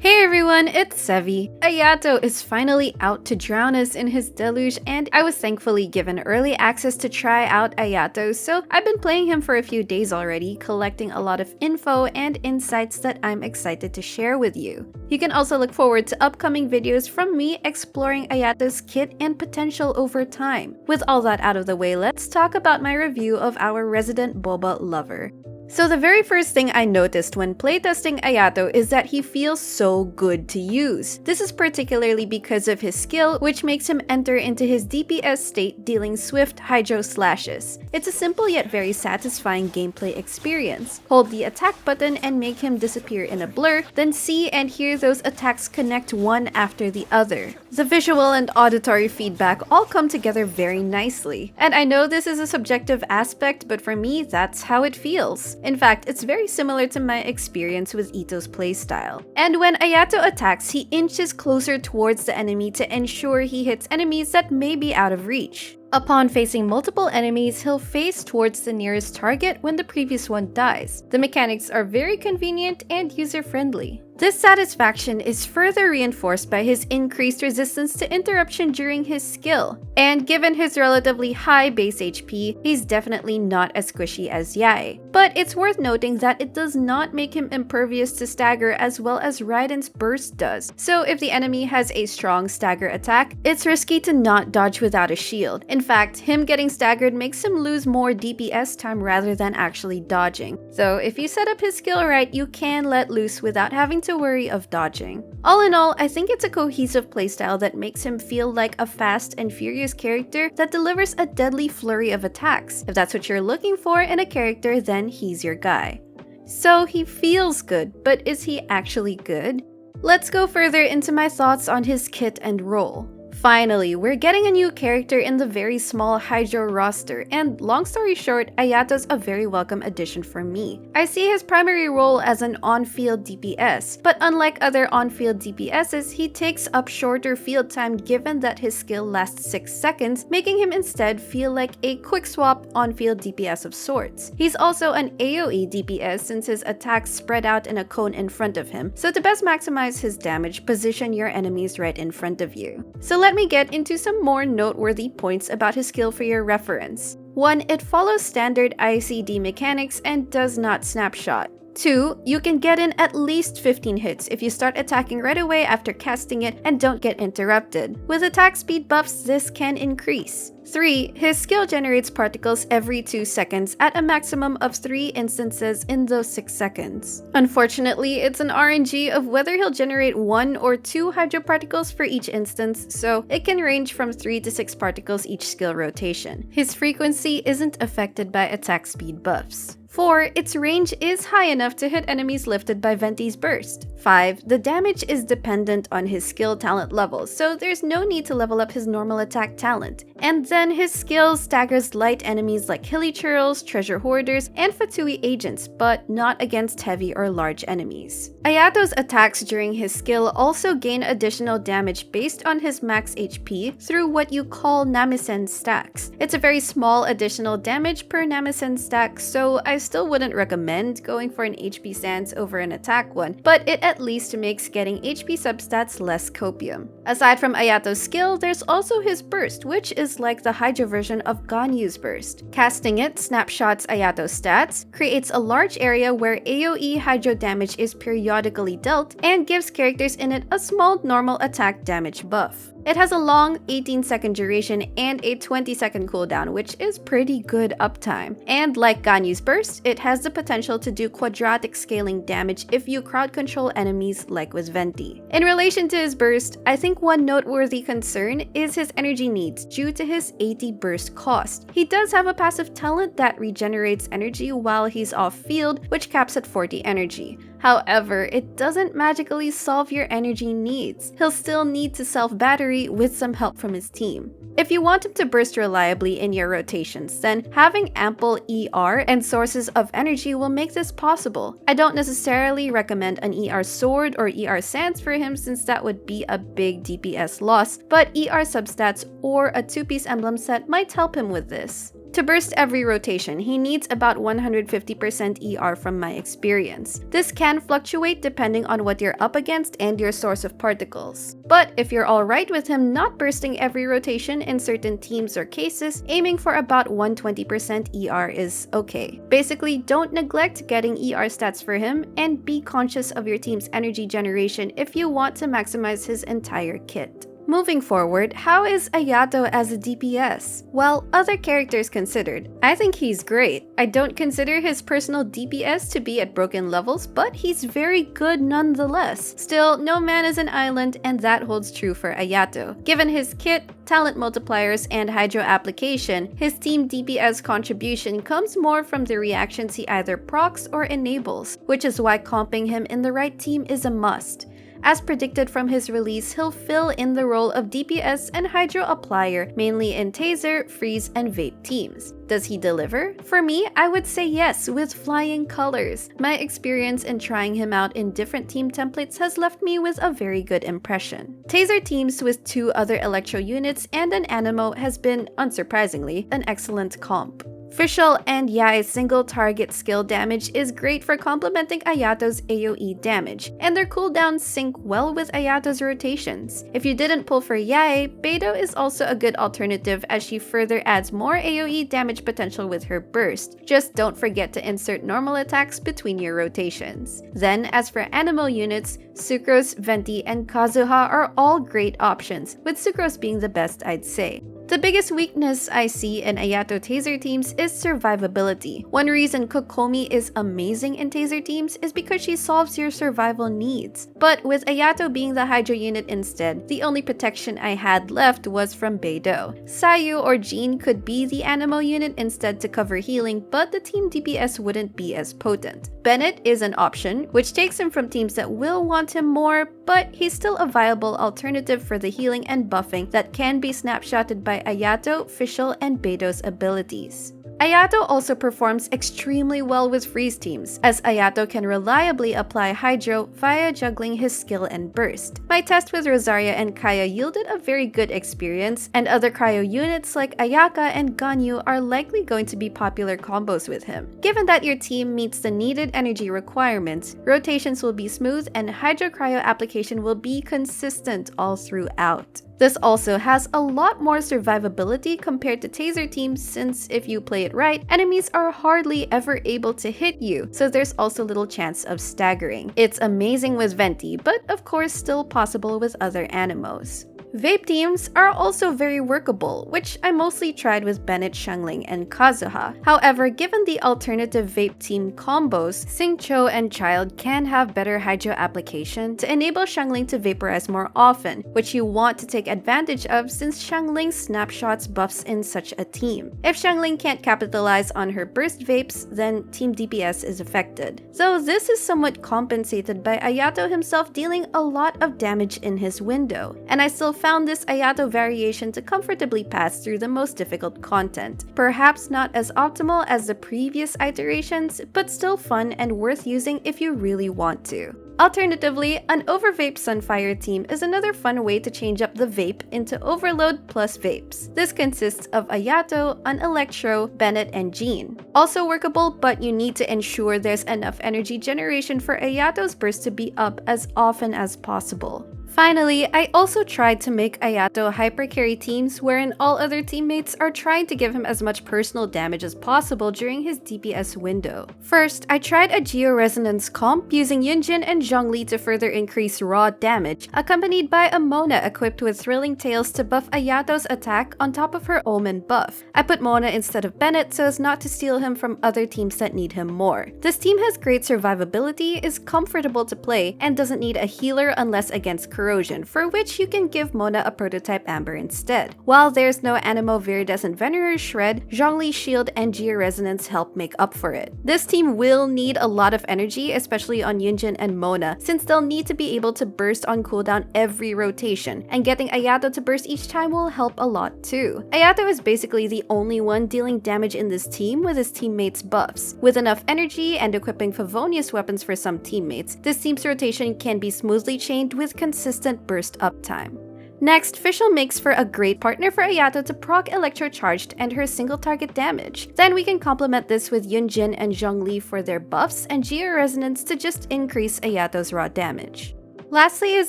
Hey everyone, it's Sevy. Ayato is finally out to drown us in his Deluge, and I was thankfully given early access to try out Ayato, so I've been playing him for a few days already, collecting a lot of info and insights that I'm excited to share with you. You can also look forward to upcoming videos from me exploring Ayato's kit and potential over time. With all that out of the way, let's talk about my review of our resident boba lover. So the very first thing I noticed when playtesting Ayato is that he feels so good to use. This is particularly because of his skill, which makes him enter into his DPS state dealing swift hydro slashes. It's a simple yet very satisfying gameplay experience. Hold the attack button and make him disappear in a blur, then see and hear those attacks connect one after the other. The visual and auditory feedback all come together very nicely. And I know this is a subjective aspect, but for me, that's how it feels. In fact, it's very similar to my experience with Ito's playstyle. And when Ayato attacks, he inches closer towards the enemy to ensure he hits enemies that may be out of reach. Upon facing multiple enemies, he'll face towards the nearest target when the previous one dies. The mechanics are very convenient and user-friendly. This satisfaction is further reinforced by his increased resistance to interruption during his skill. And given his relatively high base HP, he's definitely not as squishy as Yae. But it's worth noting that it does not make him impervious to stagger as well as Raiden's burst does. So if the enemy has a strong stagger attack, it's risky to not dodge without a shield. In fact, him getting staggered makes him lose more DPS time rather than actually dodging. So if you set up his skill right, you can let loose without having to worry of dodging. All in all, I think it's a cohesive playstyle that makes him feel like a fast and furious character that delivers a deadly flurry of attacks. If that's what you're looking for in a character, then he's your guy. So he feels good, but is he actually good? Let's go further into my thoughts on his kit and role. Finally, we're getting a new character in the very small Hydro roster, and long story short, Ayato's a very welcome addition for me. I see his primary role as an on-field DPS, but unlike other on-field DPSs, he takes up shorter field time given that his skill lasts 6 seconds, making him instead feel like a quick swap on-field DPS of sorts. He's also an AoE DPS since his attacks spread out in a cone in front of him, so to best maximize his damage, position your enemies right in front of you. So let me get into some more noteworthy points about his skill for your reference. 1. It follows standard ICD mechanics and does not snapshot. 2. You can get in at least 15 hits if you start attacking right away after casting it and don't get interrupted. With attack speed buffs, this can increase. 3. His skill generates particles every 2 seconds at a maximum of 3 instances in those 6 seconds. Unfortunately, it's an RNG of whether he'll generate 1 or 2 hydro particles for each instance, so it can range from 3 to 6 particles each skill rotation. His frequency isn't affected by attack speed buffs. 4. Its range is high enough to hit enemies lifted by Venti's burst. 5. The damage is dependent on his skill talent level, so there's no need to level up his normal attack talent. And then his skill staggers light enemies like Hilichurls, Treasure Hoarders, and Fatui agents, but not against heavy or large enemies. Ayato's attacks during his skill also gain additional damage based on his max HP through what you call Namisen stacks. It's a very small additional damage per Namisen stack, so I still wouldn't recommend going for an HP stance over an attack one, but it at least makes getting HP substats less copium. Aside from Ayato's skill, there's also his burst, which is like the Hydro version of Ganyu's burst. Casting it snapshots Ayato's stats, creates a large area where AoE Hydro damage is periodically dealt, and gives characters in it a small normal attack damage buff. It has a long 18-second duration and a 20-second cooldown, which is pretty good uptime. And like Ganyu's burst, it has the potential to do quadratic scaling damage if you crowd control enemies like with Venti. In relation to his burst, I think one noteworthy concern is his energy needs due to his 80 burst cost. He does have a passive talent that regenerates energy while he's off field, which caps at 40 energy. However, it doesn't magically solve your energy needs. He'll still need to self-battery with some help from his team. If you want him to burst reliably in your rotations, then having ample ER and sources of energy will make this possible. I don't necessarily recommend an ER sword or ER sands for him since that would be a big DPS loss, but ER substats or a 2-piece emblem set might help him with this. To burst every rotation, he needs about 150% ER from my experience. This can fluctuate depending on what you're up against and your source of particles. But if you're alright with him not bursting every rotation in certain teams or cases, aiming for about 120% ER is okay. Basically, don't neglect getting ER stats for him, and be conscious of your team's energy generation if you want to maximize his entire kit. Moving forward, how is Ayato as a DPS? Well, other characters considered, I think he's great. I don't consider his personal DPS to be at broken levels, but he's very good nonetheless. Still, no man is an island, and that holds true for Ayato. Given his kit, talent multipliers, and hydro application, his team DPS contribution comes more from the reactions he either procs or enables, which is why comping him in the right team is a must. As predicted from his release, he'll fill in the role of DPS and Hydro Applier, mainly in Taser, Freeze, and Vape teams. Does he deliver? For me, I would say yes, with flying colors. My experience in trying him out in different team templates has left me with a very good impression. Taser teams with 2 other Electro units and an Anemo has been, unsurprisingly, an excellent comp. Fischl and Yae's single target skill damage is great for complementing Ayato's AoE damage, and their cooldowns sync well with Ayato's rotations. If you didn't pull for Yae, Beidou is also a good alternative as she further adds more AoE damage potential with her burst. Just don't forget to insert normal attacks between your rotations. Then, as for animal units, Sucrose, Venti, and Kazuha are all great options, with Sucrose being the best, I'd say. The biggest weakness I see in Ayato Taser teams is survivability. One reason Kokomi is amazing in Taser teams is because she solves your survival needs. But with Ayato being the Hydro unit instead, the only protection I had left was from Beidou. Sayu or Jean could be the Anemo unit instead to cover healing, but the team DPS wouldn't be as potent. Bennett is an option, which takes him from teams that will want him more, but he's still a viable alternative for the healing and buffing that can be snapshotted by Ayato, Fischl, and Beidou's abilities. Ayato also performs extremely well with freeze teams, as Ayato can reliably apply Hydro via juggling his skill and burst. My test with Rosaria and Kaya yielded a very good experience, and other cryo units like Ayaka and Ganyu are likely going to be popular combos with him. Given that your team meets the needed energy requirements, rotations will be smooth and Hydro cryo application will be consistent all throughout. This also has a lot more survivability compared to Taser teams, since if you play it right, enemies are hardly ever able to hit you, so there's also little chance of staggering. It's amazing with Venti, but of course still possible with other Anemos. Vape teams are also very workable, which I mostly tried with Bennett, Xiangling, and Kazuha. However, given the alternative vape team combos, Xingqiu and Child can have better Hydro application to enable Xiangling to vaporize more often, which you want to take advantage of since Xiangling snapshots buffs in such a team. If Xiangling can't capitalize on her burst vapes, then team DPS is affected. Though this is somewhat compensated by Ayato himself dealing a lot of damage in his window, and I still found this Ayato variation to comfortably pass through the most difficult content. Perhaps not as optimal as the previous iterations, but still fun and worth using if you really want to. Alternatively, an Overvape Sunfire team is another fun way to change up the vape into Overload plus vapes. This consists of Ayato, an Electro, Bennett, and Jean. Also workable, but you need to ensure there's enough energy generation for Ayato's burst to be up as often as possible. Finally, I also tried to make Ayato Hypercarry teams wherein all other teammates are trying to give him as much personal damage as possible during his DPS window. First, I tried a Geo-Resonance comp using Yunjin and Zhongli to further increase raw damage, accompanied by a Mona equipped with Thrilling Tales to buff Ayato's attack on top of her Omen buff. I put Mona instead of Bennett so as not to steal him from other teams that need him more. This team has great survivability, is comfortable to play, and doesn't need a healer unless against corrosion, for which you can give Mona a prototype Amber instead. While there's no Anemo Viridescent Venerer Shred, Zhongli's Shield and Geo-Resonance help make up for it. This team will need a lot of energy, especially on Yunjin and Mona, since they'll need to be able to burst on cooldown every rotation, and getting Ayato to burst each time will help a lot too. Ayato is basically the only one dealing damage in this team with his teammates' buffs. With enough energy and equipping Favonius weapons for some teammates, this team's rotation can be smoothly chained with consistent burst uptime. Next, Fischl makes for a great partner for Ayato to proc Electrocharged and her single target damage. Then we can complement this with Yunjin and Zhongli for their buffs and Geo-Resonance to just increase Ayato's raw damage. Lastly is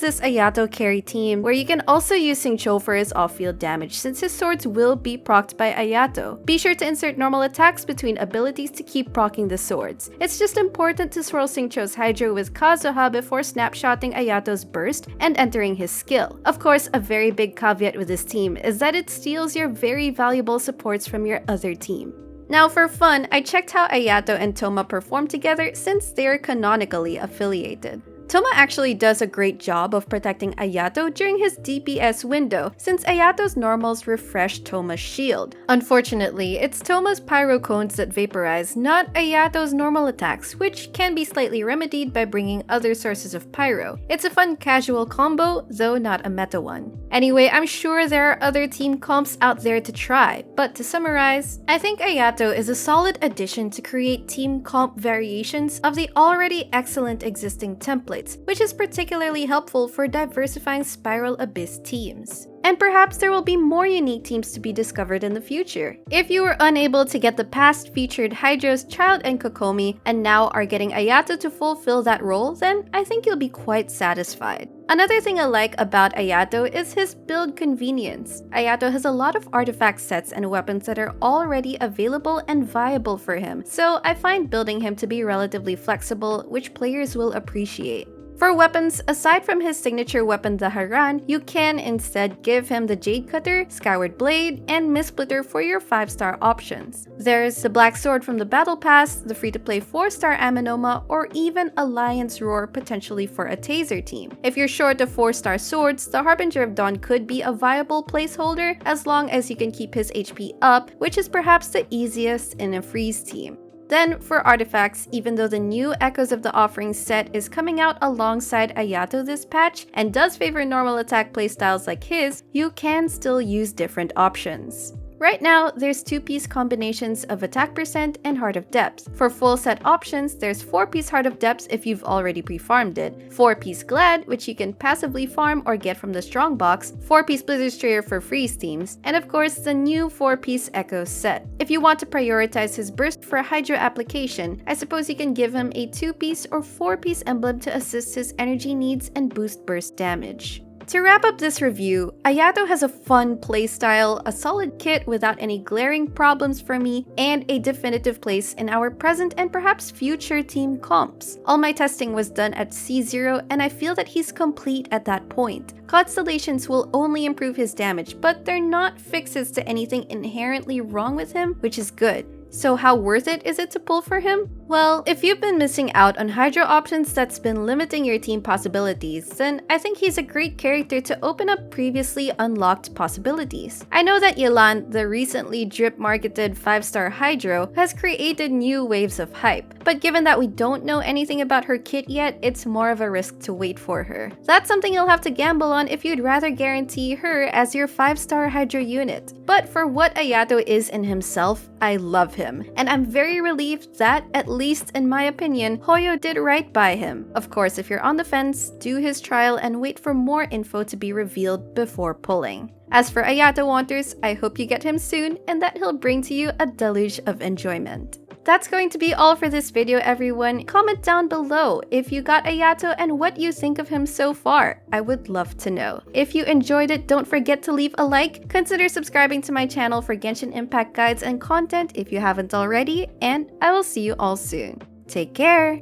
this Ayato carry team, where you can also use Xingqiu for his off-field damage since his swords will be procced by Ayato. Be sure to insert normal attacks between abilities to keep proccing the swords. It's just important to swirl Xingqiu's Hydro with Kazuha before snapshotting Ayato's burst and entering his skill. Of course, a very big caveat with this team is that it steals your very valuable supports from your other team. Now for fun, I checked how Ayato and Thoma perform together since they're canonically affiliated. Thoma actually does a great job of protecting Ayato during his DPS window, since Ayato's normals refresh Thoma's shield. Unfortunately, it's Thoma's pyro cones that vaporize, not Ayato's normal attacks, which can be slightly remedied by bringing other sources of pyro. It's a fun casual combo, though not a meta one. Anyway, I'm sure there are other team comps out there to try, but to summarize, I think Ayato is a solid addition to create team comp variations of the already excellent existing template, which is particularly helpful for diversifying Spiral Abyss teams. And perhaps there will be more unique teams to be discovered in the future. If you were unable to get the past featured Hydros, Child, and Kokomi, and now are getting Ayato to fulfill that role, then I think you'll be quite satisfied. Another thing I like about Ayato is his build convenience. Ayato has a lot of artifact sets and weapons that are already available and viable for him, so I find building him to be relatively flexible, which players will appreciate. For weapons, aside from his signature weapon the Haran, you can instead give him the Jade Cutter, Skyward Blade, and Mistsplitter for your 5-star options. There's the Black Sword from the Battle Pass, the free-to-play 4-star Amenoma, or even Alliance Roar potentially for a Taser team. If you're short of 4-star swords, the Harbinger of Dawn could be a viable placeholder as long as you can keep his HP up, which is perhaps the easiest in a freeze team. Then, for artifacts, even though the new Echoes of the Offering set is coming out alongside Ayato this patch and does favor normal attack playstyles like his, you can still use different options. Right now, there's 2-piece combinations of Attack Percent and Heart of Depths. For full set options, there's 4-piece Heart of Depths if you've already pre-farmed it, 4-piece Glad, which you can passively farm or get from the Strong Box, 4-piece Blizzard Strayer for freeze teams, and of course the new 4-piece Echo set. If you want to prioritize his burst for a Hydro application, I suppose you can give him a 2-piece or 4-piece emblem to assist his energy needs and boost burst damage. To wrap up this review, Ayato has a fun playstyle, a solid kit without any glaring problems for me, and a definitive place in our present and perhaps future team comps. All my testing was done at C0 and I feel that he's complete at that point. Constellations will only improve his damage, but they're not fixes to anything inherently wrong with him, which is good. So how worth it is it to pull for him? Well, if you've been missing out on Hydro options that's been limiting your team possibilities, then I think he's a great character to open up previously unlocked possibilities. I know that Yelan, the recently drip-marketed 5-star Hydro, has created new waves of hype, but given that we don't know anything about her kit yet, it's more of a risk to wait for her. That's something you'll have to gamble on if you'd rather guarantee her as your 5-star Hydro unit. But for what Ayato is in himself, I love him, and I'm very relieved that, at least in my opinion, Hoyo did right by him. Of course, if you're on the fence, do his trial and wait for more info to be revealed before pulling. As for Ayato Wanters, I hope you get him soon and that he'll bring to you a deluge of enjoyment. That's going to be all for this video, everyone. Comment down below if you got Ayato and what you think of him so far. I would love to know. If you enjoyed it, don't forget to leave a like. Consider subscribing to my channel for Genshin Impact guides and content if you haven't already, and I will see you all soon. Take care!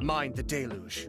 Mind the deluge.